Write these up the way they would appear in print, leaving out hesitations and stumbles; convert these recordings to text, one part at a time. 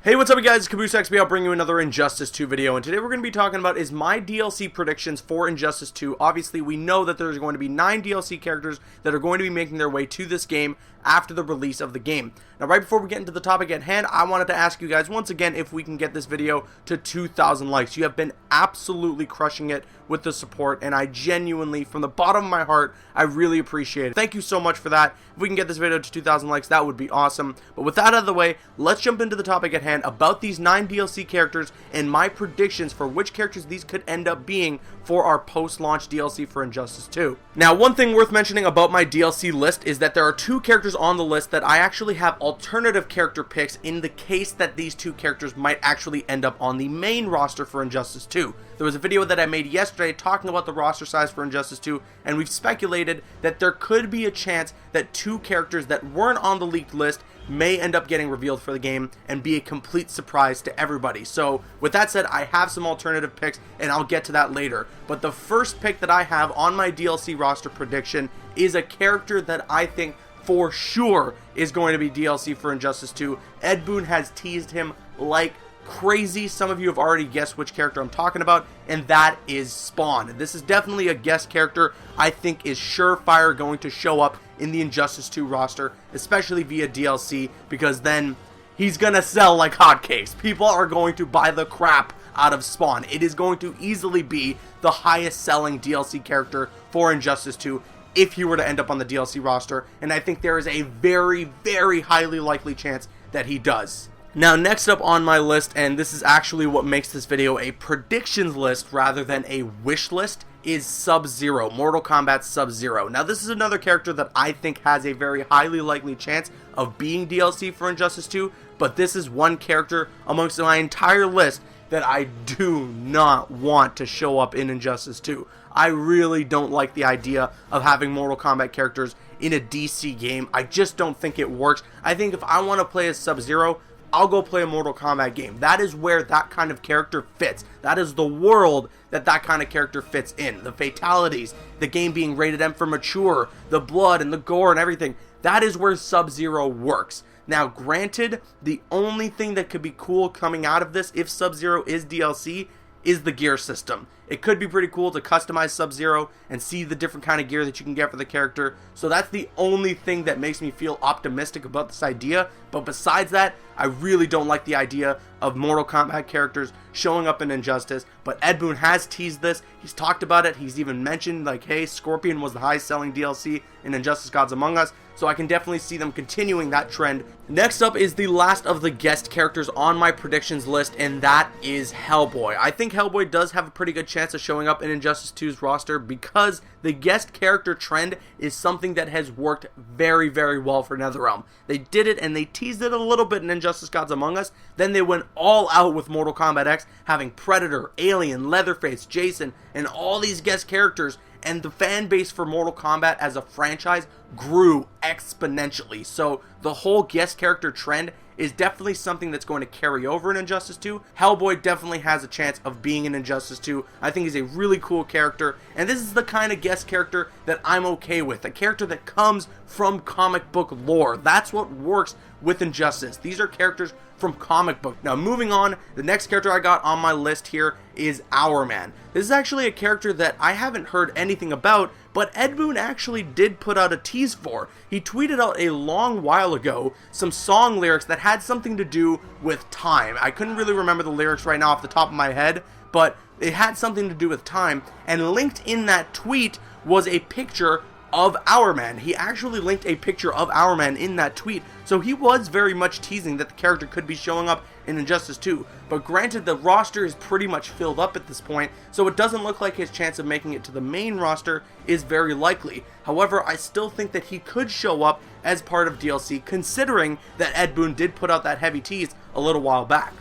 Hey, what's up guys, it's Caboose XP. I'll bring you another Injustice 2 video, and today we're going to be talking about is my DLC predictions for Injustice 2. Obviously, we know that there's going to be 9 DLC characters that are going to be making their way to this game after the release of the game. Now, right before we get into the topic at hand, I wanted to ask you guys once again if we can get this video to 2,000 likes. You have been absolutely crushing it with the support, and I genuinely, from the bottom of my heart, I really appreciate it. Thank you so much for that. If we can get this video to 2,000 likes, that would be awesome. But with that out of the way, let's jump into the topic at hand about these 9 DLC characters and my predictions for which characters these could end up being for our post-launch DLC for Injustice 2. Now, one thing worth mentioning about my DLC list is that there are 2 characters on the list that I actually have alternative character picks in the case that these 2 characters might actually end up on the main roster for Injustice 2. There was a video that I made yesterday talking about the roster size for Injustice 2, and we've speculated that there could be a chance that 2 characters that weren't on the leaked list may end up getting revealed for the game and be a complete surprise to everybody. So with that said, I have some alternative picks and I'll get to that later. But the first pick that I have on my DLC roster prediction is a character that I think for sure is going to be DLC for Injustice 2. Ed Boon has teased him like crazy. Some of you have already guessed which character I'm talking about, and that is Spawn. This is definitely a guest character I think is surefire going to show up in the Injustice 2 roster, especially via DLC, because then he's gonna sell like hotcakes. People are going to buy the crap out of Spawn. It is going to easily be the highest selling DLC character for Injustice 2 if he were to end up on the DLC roster, and I think there is a very, very highly likely chance that he does. Now, next up on my list, and this is actually what makes this video a predictions list rather than a wish list, is Sub-Zero, Mortal Kombat Sub-Zero. Now, this is another character that I think has a very highly likely chance of being DLC for Injustice 2, but this is one character amongst my entire list that I do not want to show up in Injustice 2. I really don't like the idea of having Mortal Kombat characters in a DC game. I just don't think it works. I think if I want to play as Sub-Zero, I'll go play a Mortal Kombat game. That is where that kind of character fits. That is the world that kind of character fits in. The fatalities, the game being rated M for mature, the blood and the gore and everything. That is where Sub-Zero works. Now, granted, the only thing that could be cool coming out of this, if Sub-Zero is DLC, is the gear system. It could be pretty cool to customize Sub-Zero and see the different kind of gear that you can get for the character. So that's the only thing that makes me feel optimistic about this idea. But besides that, I really don't like the idea of Mortal Kombat characters showing up in Injustice. But Ed Boon has teased this. He's talked about it. He's even mentioned, like, hey, Scorpion was the highest selling DLC in Injustice Gods Among Us. So I can definitely see them continuing that trend. Next up is the last of the guest characters on my predictions list, and that is Hellboy. I think Hellboy does have a pretty good chance of showing up in Injustice 2's roster because the guest character trend is something that has worked very, very well for NetherRealm. They did it and they teased it a little bit in Injustice Gods Among Us. Then they went all out with Mortal Kombat X, having Predator, Alien, Leatherface, Jason, and all these guest characters. And the fan base for Mortal Kombat as a franchise grew exponentially. So the whole guest character trend is definitely something that's going to carry over in Injustice 2. Hellboy definitely has a chance of being in Injustice 2. I think he's a really cool character, and this is the kind of guest character that I'm okay with. A character that comes from comic book lore. That's what works with Injustice. These are characters from comic book. Now, moving on, the next character I got on my list here is Hourman. This is actually a character that I haven't heard anything about, but Ed Boon actually did put out a tease for. He tweeted out a long while ago some song lyrics that had something to do with time. I couldn't really remember the lyrics right now off the top of my head, but it had something to do with time, and linked in that tweet was a picture of Hourman. He actually linked a picture of Hourman in that tweet, so he was very much teasing that the character could be showing up in Injustice 2. But granted, the roster is pretty much filled up at this point, so it doesn't look like his chance of making it to the main roster is very likely. However, I still think that he could show up as part of DLC, considering that Ed Boon did put out that heavy tease a little while back.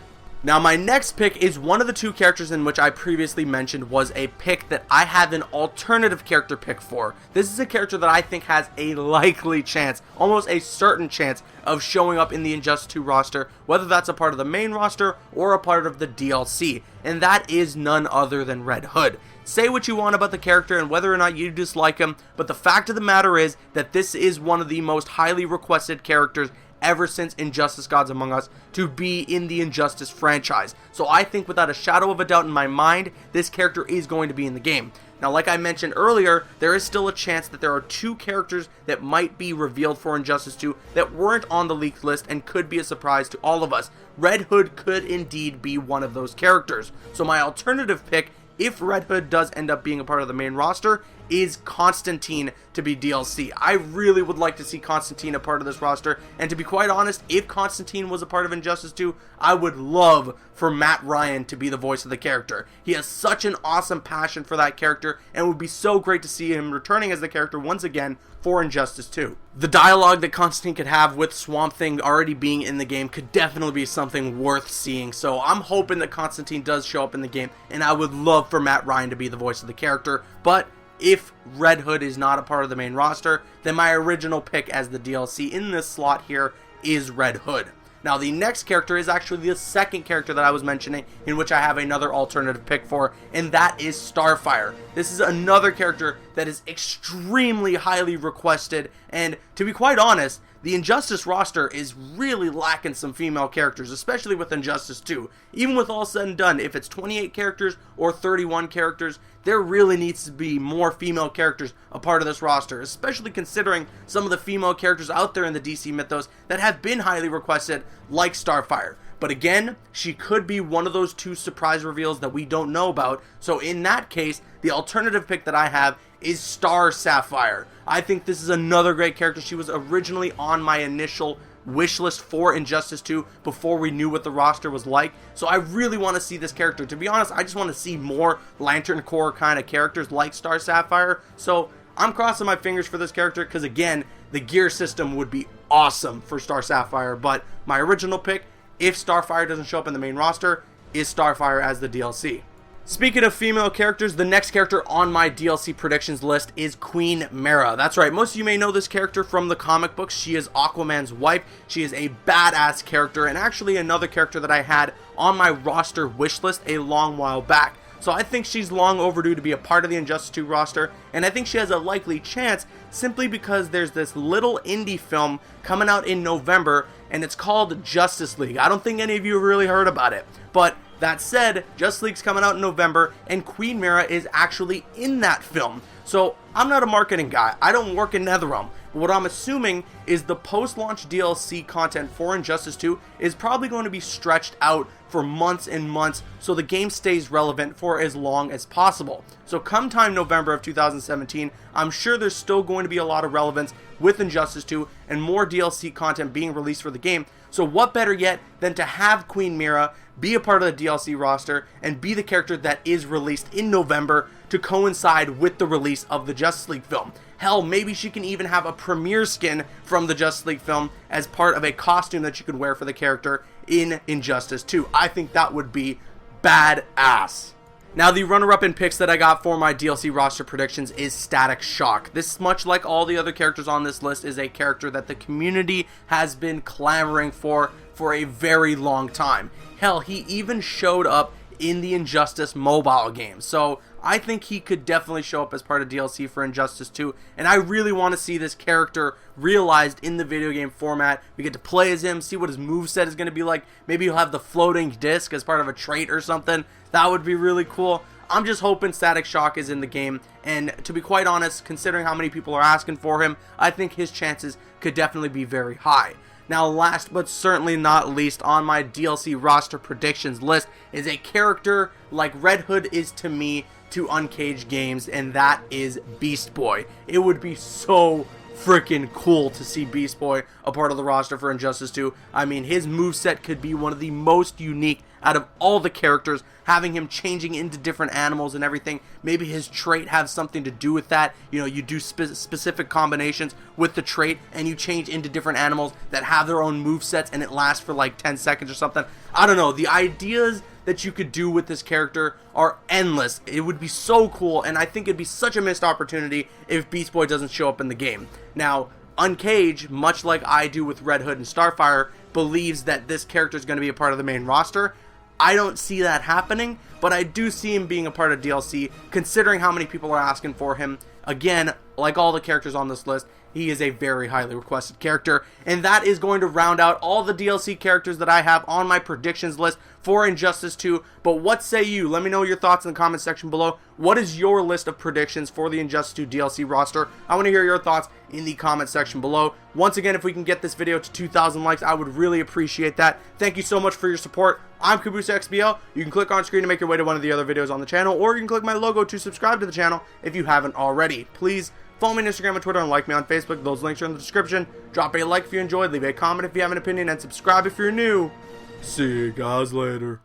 Now, my next pick is one of the 2 characters in which I previously mentioned was a pick that I have an alternative character pick for. This is a character that I think has a likely chance, almost a certain chance, of showing up in the Injustice 2 roster, whether that's a part of the main roster or a part of the DLC, and that is none other than Red Hood. Say what you want about the character and whether or not you dislike him, but the fact of the matter is that this is one of the most highly requested characters ever since Injustice Gods Among Us to be in the Injustice franchise. So I think without a shadow of a doubt in my mind, this character is going to be in the game. Now, like I mentioned earlier, there is still a chance that there are 2 characters that might be revealed for Injustice 2 that weren't on the leaked list and could be a surprise to all of us. Red Hood could indeed be one of those characters. So my alternative pick, if Red Hood does end up being a part of the main roster, is Constantine to be DLC. I really would like to see Constantine a part of this roster, and to be quite honest, if Constantine was a part of Injustice 2, I would love for Matt Ryan to be the voice of the character. He has such an awesome passion for that character, and it would be so great to see him returning as the character once again for Injustice 2. The dialogue that Constantine could have with Swamp Thing already being in the game could definitely be something worth seeing, so I'm hoping that Constantine does show up in the game, and I would love for Matt Ryan to be the voice of the character. But if Red Hood is not a part of the main roster, then my original pick as the DLC in this slot here is Red Hood. Now, the next character is actually the second character that I was mentioning, in which I have another alternative pick for, and that is Starfire. This is another character that is extremely highly requested, and to be quite honest, the Injustice roster is really lacking some female characters, especially with Injustice 2. Even with all said and done, if it's 28 characters or 31 characters, there really needs to be more female characters a part of this roster, especially considering some of the female characters out there in the DC mythos that have been highly requested, like Starfire. But again, she could be one of those 2 surprise reveals that we don't know about, so in that case, the alternative pick that I have is Sapphire. I think this is another great character. She was originally on my initial wish list for Injustice 2 before we knew what the roster was like, so I really want to see this character. To be honest, I just want to see more Lantern Corps kind of characters like Sapphire, so I'm crossing my fingers for this character because, again, the gear system would be awesome for Sapphire. But my original pick, if Starfire doesn't show up in the main roster, is Starfire as the DLC. Speaking of female characters, the next character on my DLC predictions list is Queen Mera. That's right, most of you may know this character from the comic books. She is Aquaman's wife. She is a badass character, and actually another character that I had on my roster wish list a long while back. So I think she's long overdue to be a part of the Injustice 2 roster, and I think she has a likely chance simply because there's this little indie film coming out in November, and it's called Justice League. I don't think any of you have really heard about it, but that said, Justice League's coming out in November, and Queen Mera is actually in that film. So I'm not a marketing guy. I don't work in NetherRealm. But what I'm assuming is the post-launch DLC content for Injustice 2 is probably going to be stretched out for months and months so the game stays relevant for as long as possible. So come time November of 2017, I'm sure there's still going to be a lot of relevance with Injustice 2 and more DLC content being released for the game. So what better yet than to have Queen Mera be a part of the DLC roster and be the character that is released in November to coincide with the release of the Justice League film. Hell, maybe she can even have a premiere skin from the Justice League film as part of a costume that you could wear for the character in Injustice 2. I think that would be badass. Now, the runner-up in picks that I got for my DLC roster predictions is Static Shock. This, much like all the other characters on this list, is a character that the community has been clamoring for a very long time. Hell, he even showed up in the Injustice mobile game. So I think he could definitely show up as part of DLC for Injustice 2, and I really want to see this character realized in the video game format. We get to play as him, see what his moveset is going to be like. Maybe he'll have the floating disc as part of a trait or something. That would be really cool. I'm just hoping Static Shock is in the game, and to be quite honest, considering how many people are asking for him, I think his chances could definitely be very high. Now, last but certainly not least on my DLC roster predictions list is a character like Red Hood is to me to Uncaged Games, and that is Beast Boy. It would be so freaking cool to see Beast Boy a part of the roster for Injustice 2. I mean, his moveset could be one of the most unique out of all the characters, having him changing into different animals and everything. Maybe his trait has something to do with that. You know, you do specific combinations with the trait and you change into different animals that have their own movesets and it lasts for like 10 seconds or something. I don't know. The ideas that you could do with this character are endless. It would be so cool, and I think it'd be such a missed opportunity if Beast Boy doesn't show up in the game. Now, Uncaged, much like I do with Red Hood and Starfire, believes that this character is going to be a part of the main roster. I don't see that happening, but I do see him being a part of DLC, considering how many people are asking for him. Again, like all the characters on this list, he is a very highly requested character. And that is going to round out all the DLC characters that I have on my predictions list for Injustice 2. But what say you? Let me know your thoughts in the comment section below. What is your list of predictions for the Injustice 2 DLC roster? I want to hear your thoughts in the comment section below. Once again, if we can get this video to 2,000 likes, I would really appreciate that. Thank you so much for your support. I'm Caboose XBL. You can click on screen to make your way to one of the other videos on the channel, or you can click my logo to subscribe to the channel if you haven't already. Please follow me on Instagram and Twitter, and like me on Facebook. Those links are in the description. Drop a like if you enjoyed, leave a comment if you have an opinion, and subscribe if you're new. See you guys later.